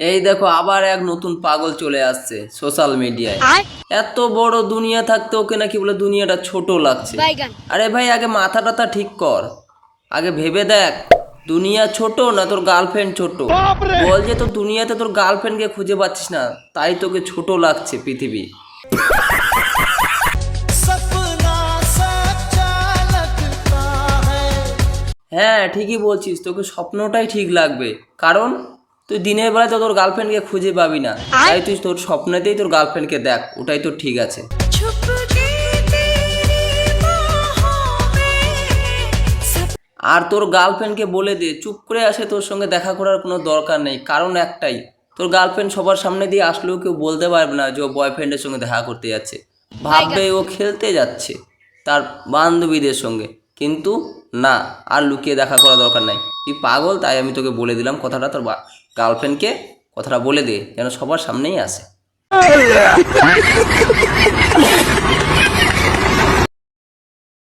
এই দেখো আবার এক নতুন পাগল চলে আসছে সোশ্যাল মিডিয়ায়। এত বড় দুনিয়া থাকতে ওকে নাকি বলে দুনিয়াটা ছোট লাগছে। আরে ভাই আগে মাথা টাথা ঠিক কর, আগে ভেবে দেখ দুনিয়া ছোট না তোর গার্লফ্রেন্ড ছোট। বল যে তোর দুনিয়াতে তোর গার্লফ্রেন্ডকে খুঁজে পাচ্ছিস না, তাই তোকে ছোট লাগছে পৃথিবী। হ্যাঁ ঠিকই বলছিস, তোকে স্বপ্নটাই ঠিক লাগবে, কারণ তুই দিনের বেলায় তো তোর গার্লফ্রেন্ডকে খুঁজে পাবি না, তাই তুই তোর স্বপ্নেতেই তোর গার্লফ্রেন্ডকে দেখ, ওটাই তো ঠিক আছে। আর তোর গার্লফ্রেন্ডকে বলে দে চুপ করে আসে, তোর সঙ্গে দেখা করার কোনো দরকার নেই, কারণ একটাই, তোর গার্লফ্রেন্ড সবার সামনে দিয়ে আসলেও কেউ বলতে পারবে না যে ও বয়ফ্রেন্ডের সঙ্গে দেখা করতে যাচ্ছে, ভাববে ও খেলতে যাচ্ছে তার বান্ধবীদের সঙ্গে। কিন্তু না, আর লুকিয়ে দেখা করা দরকার নাই, তুই পাগল, তাই আমি তোকে বলে দিলাম কথাটা, তোর গার্লফ্রেন্ডকে কথাটা বলে দে যেন সবার সামনেই আসে।